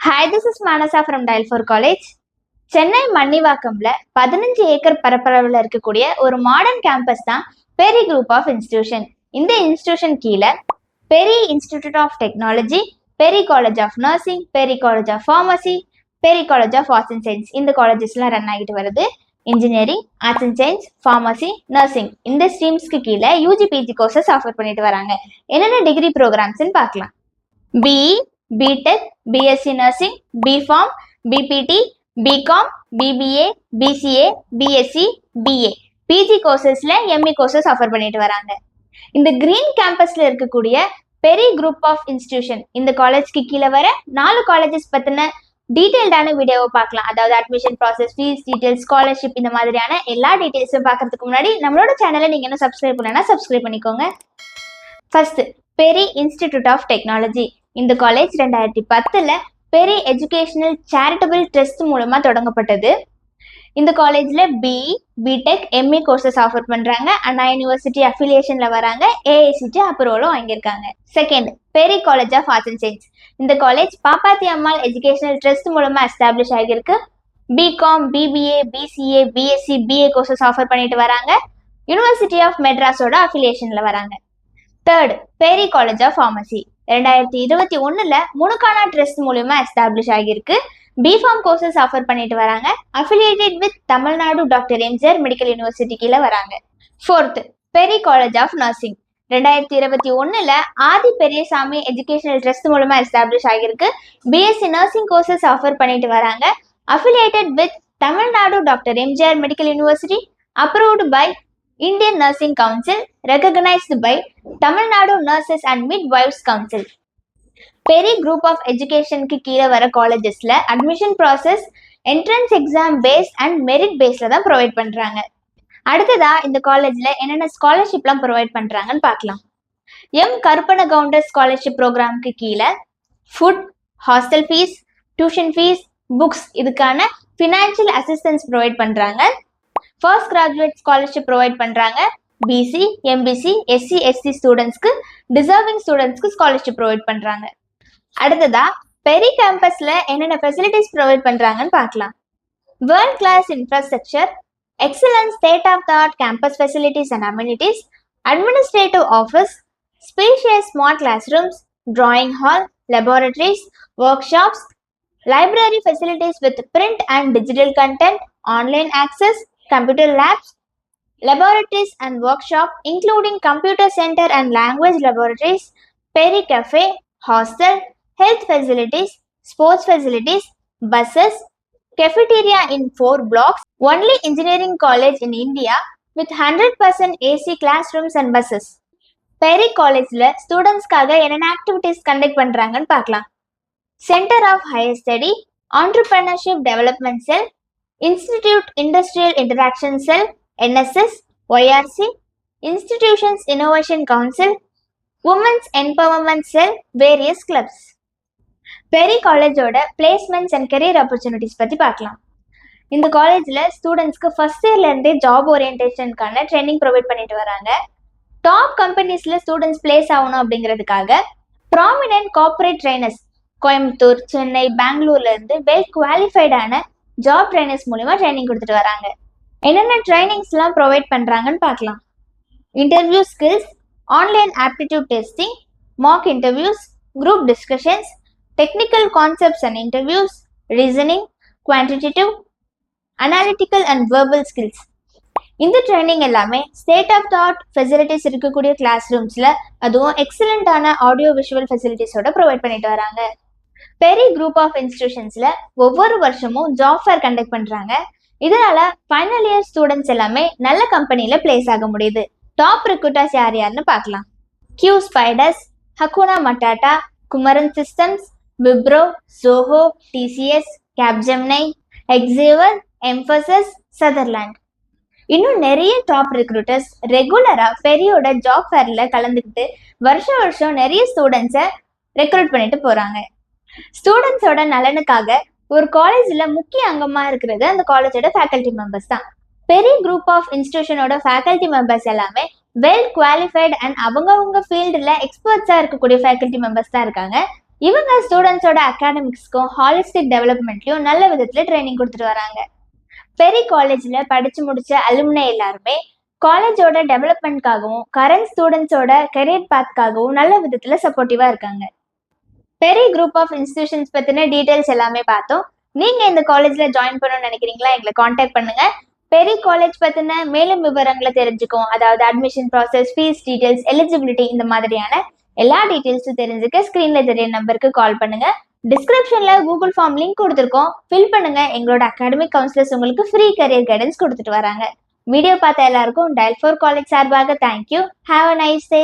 Hi, this is Manasa from Dial 4 College. Chennai மன்னிவாக்கம்ல 15 acre பரப்பளவில் இருக்கக்கூடிய ஒரு மாடர்ன் கேம்பஸ் தான் பெரி குரூப் ஆஃப் இன்ஸ்டிடியூஷன். இந்த இன்ஸ்டிடியூஷன் கீழே Peri institute of technology, Peri college of nursing, Peri college of pharmacy, Peri college of arts and science இந்த காலேஜஸ்லாம் run ஆகிட்டு வருது. Engineering, arts and science, pharmacy, nursing இந்த ஸ்ட்ரீம்ஸ்க்கு கீழே யூஜி பிஜி கோர்சஸ் ஆஃபர் பண்ணிட்டு வராங்க. என்னென்ன டிகிரி ப்ரோக்ராம்ஸ்ன்னு பார்க்கலாம். BE, BTech, BSc nursing, BPharm, BPT, BCom, BBA, BCA, BSc, BA, PG கோர்சஸ்ல எம்இ கோர்சஸ் ஆஃபர் பண்ணிட்டு வராங்க. இந்த கிரீன் கேம்பஸ்ல இருக்கக்கூடிய பெரி குரூப் ஆஃப் இன்ஸ்டிடியூஷன் இந்த காலேஜ்க்கு கீழே வர 4 காலேஜஸ் பத்தின டீடைல்டான வீடியோவை பார்க்கலாம். அதாவது admission process, fees details, scholarship இந்த மாதிரியான எல்லா டீடைல்ஸும் பார்க்கறதுக்கு முன்னாடி நம்மளோட சேனலை நீங்க இன்னும் சப்ஸ்கிரைப் பண்ணலன்னா சப்ஸ்கிரைப் பண்ணிக்கோங்க. First, Peri institute of technology. இந்த காலேஜ் 2010ல் பெரி எஜுகேஷனல் சேரிட்டபிள் ட்ரஸ்ட் மூலமா தொடங்கப்பட்டது. இந்த காலேஜ்ல BE, BTech, ME courses offer பண்றாங்க. அண்ணா யூனிவர்சிட்டி அஃபிலியேஷன்ல வராங்க. ஏஐசிடி அப்ரூவலும் வாங்கியிருக்காங்க. Second, Peri college of arts and science. இந்த college Pappathi Ammal educational trust மூலமா எஸ்டாப்ளிஷ் ஆகியிருக்கு. BCom, BBA, BCA, BSc, BA courses offer பண்ணிட்டு வராங்க. யூனிவர்சிட்டி ஆஃப் மெட்ராஸோட அஃபிலியேஷன்ல வராங்க. Third, Peri college of pharmacy. 2021ல் முனுக்கானா ட்ரஸ்ட் மூலமா எஸ்டாப்ளிஷ் ஆகியிருக்கு. பிஃபார்ம் கோர்சஸ் ஆஃபர் பண்ணிட்டு வராங்க. Affiliated with Tamil Nadu doctor MGR medical university கீழே வராங்க. Fourth, Peri college of nursing. 2021ல் ஆதி பெரியசாமி எஜுகேஷனல் ட்ரஸ்ட் மூலமா எஸ்டாப்ளிஷ் ஆகியிருக்கு. பிஎஸ்சி நர்சிங் கோர்சஸ் ஆஃபர் பண்ணிட்டு வராங்க. Affiliated with Tamil Nadu doctor MGR medical university, approved by Indian Nursing Council, recognized by Tamil Nadu Nurses and Midwives Council. Peri group of எஜுகேஷனுக்கு கீழே வர காலேஜஸ்ல admission process entrance exam base and merit பேஸ்ல தான் provide பண்றாங்க. அடுத்ததா இந்த காலேஜ்ல என்னென்ன ஸ்காலர்ஷிப்லாம் ப்ரொவைட் பண்றாங்கன்னு பார்க்கலாம். எம் கருப்பண கவுண்டர் ஸ்காலர்ஷிப் ப்ரோக்ராமுக்கு கீழே food, hostel fees, tuition fees, books இதுக்கான ஃபினான்ஷியல் அசிஸ்டன்ஸ் ப்ரொவைட் பண்றாங்க. ஃபர்ஸ்ட் கிராஜுவேட் ஸ்காலர்ஷிப் ப்ரொவைட் பண்றாங்க. பிசி, எம்பிசி, எஸ்சி, எஸ்டி ஸ்டூடெண்ட்ஸ்க்கு, டிசர்விங் ஸ்டூடெண்ட்ஸ்க்கு ஸ்காலர்ஷிப் ப்ரொவைட் பண்றாங்க. அடுத்ததா பெரி கேம்பஸ்ல என்னென்ன ஃபெசிலிட்டிஸ் ப்ரொவைட் பண்றாங்கன்னு பார்க்கலாம். World class infrastructure, excellent state of the art campus facilities and amenities, administrative office, spacious smart class rooms, drawing hall, laboratories, workshops, library facilities with print and digital content, online access, computer labs, laboratories and workshop including computer center and language laboratories, Peri cafe, hostel, health facilities, sports facilities, buses, cafeteria in 4 blocks, only engineering college in India with 100% AC classrooms and buses. Peri collegeல ஸ்டூடெண்ட்ஸ்க்காக என்னென்ன activities conduct பண்றாங்கன்னு பார்க்கலாம். Centre of higher study, entrepreneurship development cell, institute industrial interaction cell, NSS, YRC, institutions innovation council, women's empowerment cell, various clubs. Peri காலேஜோட placements and career opportunities பற்றி பார்க்கலாம். இந்த காலேஜில் ஸ்டூடெண்ட்ஸ்க்கு ஃபர்ஸ்ட் இயர்லேருந்தே ஜாப் ஓரியன்டேஷனுக்கான ட்ரைனிங் ப்ரொவைட் பண்ணிட்டு வராங்க. டாப் கம்பெனிஸில் ஸ்டூடெண்ட்ஸ் பிளேஸ் ஆகணும் அப்படிங்கிறதுக்காக prominent corporate trainers Coimbatore, Chennai, பெங்களூர்ல இருந்து வெல் குவாலிஃபைடான ஜாப் ட்ரைனர்ஸ் மூலமா ட்ரைனிங் கொடுத்துட்டு வராங்க. என்னென்ன ட்ரைனிங்ஸ்லாம் ப்ரொவைட் பண்றாங்கன்னு பார்க்கலாம். Interview skills, online aptitude testing, mock interviews, group discussions, technical concepts and interviews, reasoning, quantitative, analytical and verbal skills. இந்த ட்ரைனிங் எல்லாமே state of the art facilities இருக்கக்கூடிய கிளாஸ் ரூம்ஸ்ல, அதுவும் எக்ஸலண்டான ஆடியோ விஷுவல் ஃபெசிலிட்டிஸோட ப்ரொவைட் பண்ணிட்டு வராங்க. பெரி குரூப் ஆஃப் இன்ஸ்டிடியூஷன்ஸ்ல ஒவ்வொரு வருஷமும் job fair conduct பண்றாங்க. இதனால ஃபைனல் இயர் ஸ்டூடெண்ட்ஸ் எல்லாமே நல்ல கம்பெனில பிளேஸ் ஆக முடியுது. டாப் ரிக்ரூட்டர்ஸ் யாருன்னு பார்க்கலாம். Q spiders, Hakuna Matata, Kumaran systems, Wipro, Zoho, TCS, Capgemini, எக்ஸேவர், எம்பசஸ், சதர்லாண்ட். இன்னும் நிறைய டாப் ரிக்ரூட்டர்ஸ் ரெகுலரா பெரியோட ஜாப் ஃபேர்ல கலந்துக்கிட்டு வருஷம் நிறைய ஸ்டூடெண்ட்ஸை ரெக்ரூட் பண்ணிட்டு போறாங்க. ஸ்டூடெண்ட்ஸோட நலனுக்காக ஒரு காலேஜ்ல முக்கிய அங்கமா இருக்கிறது அந்த காலேஜோட ஃபேக்கல்டி மெம்பர்ஸ் தான். Peri group of இன்ஸ்டிடியூஷனோட faculty members எல்லாமே வெல் குவாலிஃபைட் அண்ட் அவங்கவுங்க ஃபீல்டில் எக்ஸ்பர்ட்ஸாக இருக்கக்கூடிய ஃபேக்கல்டி மெம்பர்ஸ் தான் இருக்காங்க. இவங்க ஸ்டூடெண்ட்ஸோட அகாடமிக்ஸ்க்கும் ஹாலிஸ்டிக் டெவலப்மெண்ட்லயும் நல்ல விதத்துல ட்ரைனிங் கொடுத்துட்டு வராங்க. பெரி காலேஜ்ல படிச்சு முடிச்ச அலுமினை எல்லாருமே காலேஜோட டெவலப்மெண்ட்காகவும் கரண்ட் ஸ்டூடெண்ட்ஸோட கெரியர் பாத்காகவும் நல்ல விதத்துல சப்போர்ட்டிவா இருக்காங்க. பெரி குரூப் ஆஃப் இன்ஸ்டிடியூஷன்ஸ் பத்தின டீடைல்ஸ் எல்லாமே பார்த்தோம். நீங்க இந்த காலேஜ்ல ஜாயின் பண்ணணும்னு நினைக்கிறீங்களா? எங்களை காண்டாக்ட் பண்ணுங்க. பெரி காலேஜ் பத்தின மேலும் விவரங்களை தெரிஞ்சுக்கும், அதாவது admission process, fees details, eligibility, இந்த மாதிரியான எல்லா டீடைல்ஸும் தெரிஞ்சுக்க ஸ்கிரீன்ல தெரிய நம்பருக்கு கால் பண்ணுங்க. டிஸ்கிரிப்ஷன்ல கூகுள் ஃபார்ம் லிங்க் கொடுத்துருக்கோம், ஃபில் பண்ணுங்க. எங்களோட அகாடமிக் கவுன்சிலர்ஸ் உங்களுக்கு ஃப்ரீ கரியர் கைடன்ஸ் கொடுத்துட்டு வராங்க. வீடியோ பார்த்த எல்லாருக்கும் டயல்4 காலேஜ் சார்பாக thank you. Have a nice day.